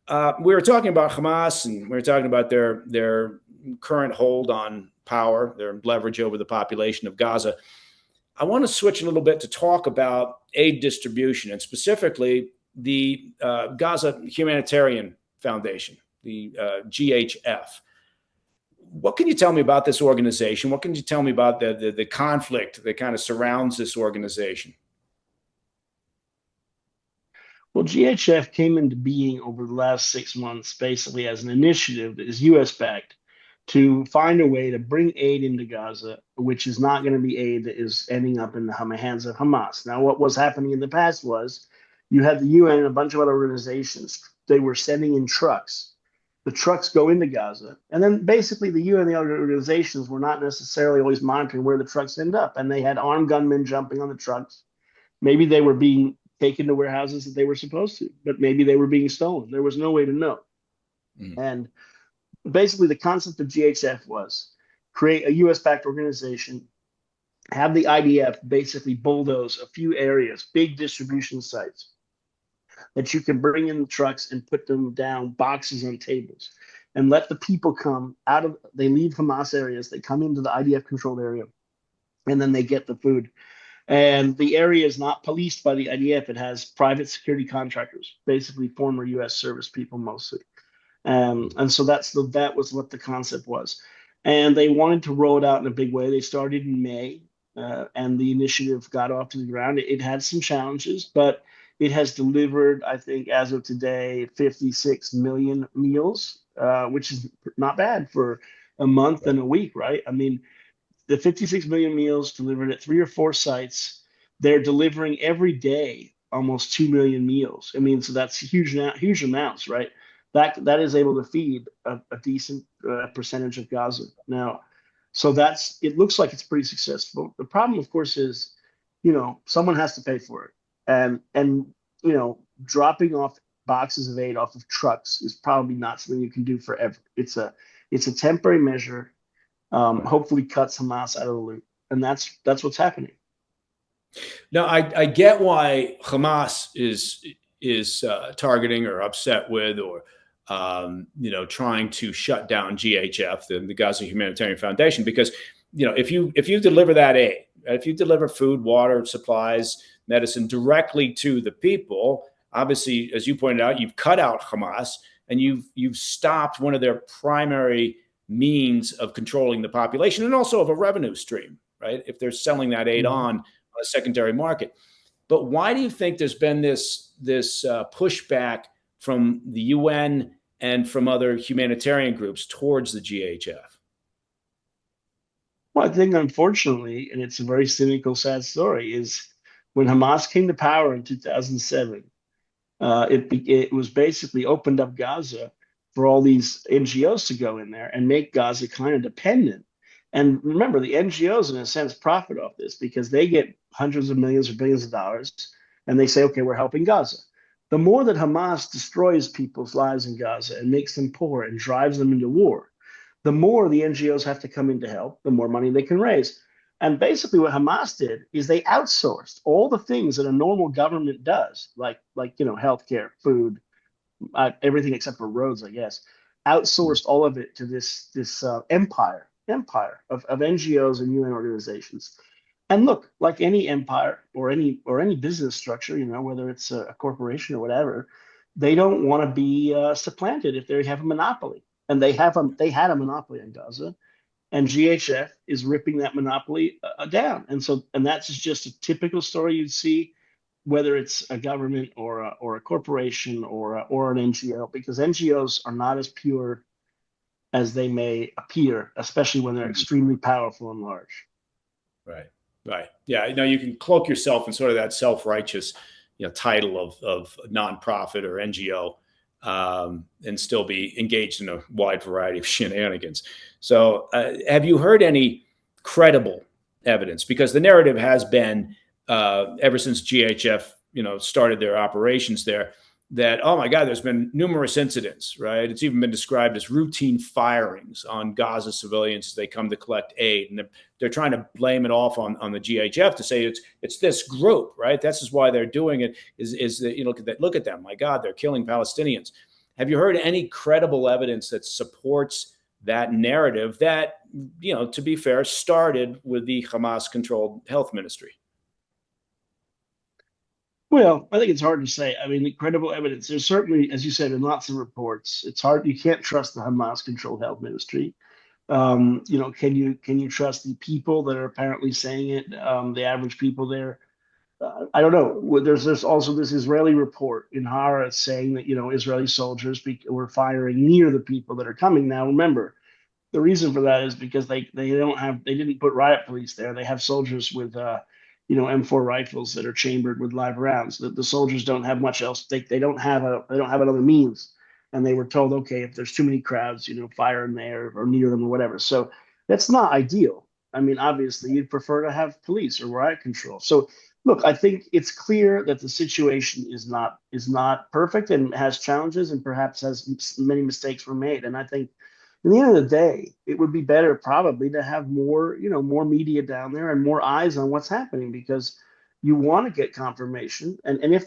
We were talking about Hamas, and we were talking about their current hold on power, their leverage over the population of Gaza. I want to switch a little bit to talk about aid distribution, and specifically the Gaza Humanitarian Foundation, the GHF. What can you tell me about this organization? What can you tell me about the conflict that kind of surrounds this organization? Well, GHF came into being over the last 6 months basically as an initiative that is US backed to find a way to bring aid into Gaza, which is not going to be aid that is ending up in the hands of Hamas. Now, what was happening in the past was you had the UN and a bunch of other organizations. They were sending in trucks. The trucks go into Gaza. And then basically the UN and the other organizations were not necessarily always monitoring where the trucks end up. And they had armed gunmen jumping on the trucks. Maybe they were being taken to warehouses that they were supposed to, but maybe they were being stolen. There was no way to know. Mm. And basically, the concept of GHF was create a US backed organization, have the IDF basically bulldoze a few areas, big distribution sites that you can bring in the trucks and put them down boxes on tables and let the people come out of, they leave Hamas areas, they come into the IDF controlled area, and then they get the food. And the area is not policed by the IDF. It has private security contractors, basically former U.S. service people mostly. And so that was what the concept was. And they wanted to roll it out in a big way. They started in May, and the initiative got off to the ground. It had some challenges, but it has delivered, I think, as of today, 56 million meals, which is not bad for a month and a week, right? I mean, the 56 million meals delivered at 3 or 4 sites. They're delivering every day almost 2 million meals. I mean, so that's huge amounts, right? That is able to feed a decent percentage of Gaza now. So that's it. Looks like it's pretty successful. The problem, of course, is someone has to pay for it, and dropping off boxes of aid off of trucks is probably not something you can do forever. It's a temporary measure, hopefully cuts Hamas out of the loop. And that's what's happening. Now, I get why Hamas is targeting or upset with or trying to shut down GHF, the Gaza Humanitarian Foundation, because if you deliver that aid, if you deliver food, water, supplies, medicine directly to the people, obviously, as you pointed out, you've cut out Hamas and you've stopped one of their primary means of controlling the population and also of a revenue stream, right? If they're selling that aid on a secondary market. But why do you think there's been this pushback from the UN and from other humanitarian groups towards the GHF? Well, I think unfortunately, and it's a very cynical, sad story, is when Hamas came to power in 2007, it was basically opened up Gaza for all these NGOs to go in there and make Gaza kind of dependent. And remember, the NGOs, in a sense, profit off this because they get hundreds of millions or billions of dollars, and they say, okay, we're helping Gaza. The more that Hamas destroys people's lives in Gaza and makes them poor and drives them into war, the more the NGOs have to come in to help, the more money they can raise. And basically, what Hamas did is they outsourced all the things that a normal government does, like healthcare, food, everything except for roads, I guess, outsourced all of it to this empire of NGOs and UN organizations. And look, like any empire or any business structure, whether it's a corporation or whatever, they don't want to be supplanted if they have a monopoly. And they had a monopoly in Gaza, and GHF is ripping that monopoly down. And that's just a typical story you'd see, whether it's a government or a corporation or an NGO, because NGOs are not as pure as they may appear, especially when they're extremely powerful and large. Right. Right. Yeah. You can cloak yourself in sort of that self-righteous, title of nonprofit or NGO, and still be engaged in a wide variety of shenanigans. So, have you heard any credible evidence? Because the narrative has been ever since GHF, started their operations there, that, oh my God, there's been numerous incidents, right? It's even been described as routine firings on Gaza civilians as they come to collect aid. And they're trying to blame it off on the GHF to say it's this group, right? This is why they're doing it, is that, look at them. My God, they're killing Palestinians. Have you heard any credible evidence that supports that narrative that, to be fair, started with the Hamas-controlled health ministry? Well, I think it's hard to say. I mean, credible evidence. There's certainly, as you said, in lots of reports. It's hard. You can't trust the Hamas-controlled health ministry. Can you trust the people that are apparently saying it? The average people there. I don't know. There's also this Israeli report in Hara saying that Israeli soldiers were firing near the people that are coming. Now, remember, the reason for that is because they didn't put riot police there. They have soldiers with M4 rifles that are chambered with live rounds. The soldiers don't have much else. They don't have another means. And they were told, okay, if there's too many crowds, fire in there or near them or whatever. So that's not ideal. I mean, obviously, you'd prefer to have police or riot control. So look, I think it's clear that the situation is not perfect and has challenges and perhaps has many mistakes were made. And I think in the end of the day, it would be better probably to have more media down there and more eyes on what's happening, because you want to get confirmation. And if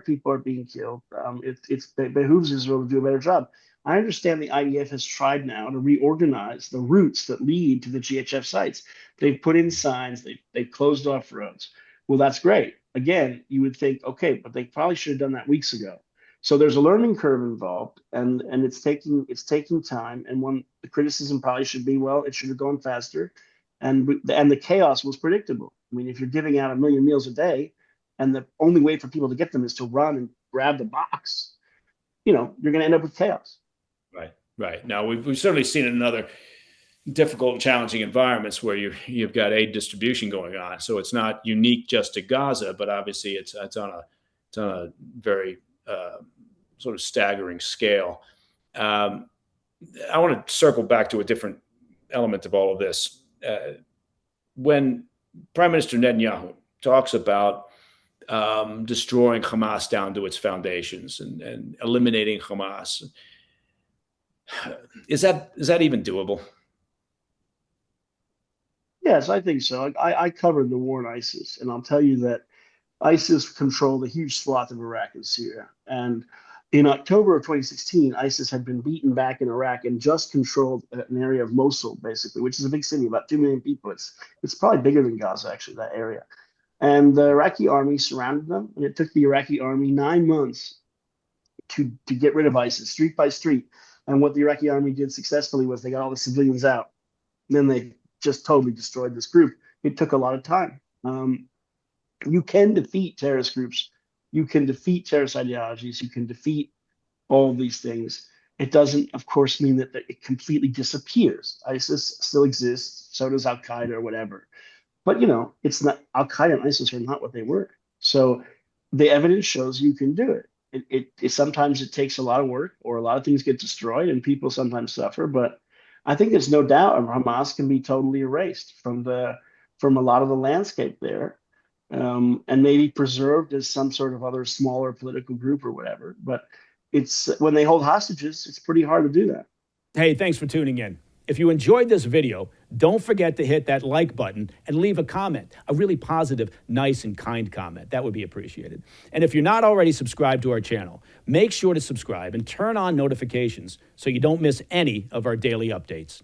people are being killed, it behooves Israel to do a better job. I understand the IDF has tried now to reorganize the routes that lead to the GHF sites. They've put in signs, they've closed off roads. Well, that's great. Again, you would think, okay, but they probably should have done that weeks ago. So there's a learning curve involved, and it's taking time. And one the criticism probably should be, well, it should have gone faster, and the chaos was predictable. I mean, if you're giving out 1 million meals a day, and the only way for people to get them is to run and grab the box, you're going to end up with chaos. Right, right. Now we've certainly seen it in other difficult and challenging environments where you've got aid distribution going on. So it's not unique just to Gaza, but obviously it's on a very sort of staggering scale. I want to circle back to a different element of all of this. When Prime Minister Netanyahu talks about destroying Hamas down to its foundations and eliminating Hamas, is that even doable? Yes, I think so. I covered the war in ISIS, and I'll tell you that ISIS controlled a huge swath of Iraq and Syria. And in October of 2016, ISIS had been beaten back in Iraq and just controlled an area of Mosul, basically, which is a big city, about 2 million people. It's probably bigger than Gaza, actually, that area. And the Iraqi army surrounded them, and it took the Iraqi army 9 months to get rid of ISIS, street by street. And what the Iraqi army did successfully was they got all the civilians out. And then they just totally destroyed this group. It took a lot of time. You can defeat terrorist groups. You can defeat terrorist ideologies. You can defeat all of these things. It doesn't, of course, mean that it completely disappears. ISIS still exists. So does Al Qaeda or whatever. But, it's not Al Qaeda and ISIS are not what they were. So the evidence shows you can do it. It sometimes it takes a lot of work, or a lot of things get destroyed and people sometimes suffer. But I think there's no doubt Hamas can be totally erased from a lot of the landscape there. And maybe preserved as some sort of other smaller political group or whatever. But it's when they hold hostages, it's pretty hard to do that. Hey, thanks for tuning in. If you enjoyed this video, don't forget to hit that like button and leave a comment, a really positive, nice, and kind comment. That would be appreciated. And if you're not already subscribed to our channel, make sure to subscribe and turn on notifications so you don't miss any of our daily updates.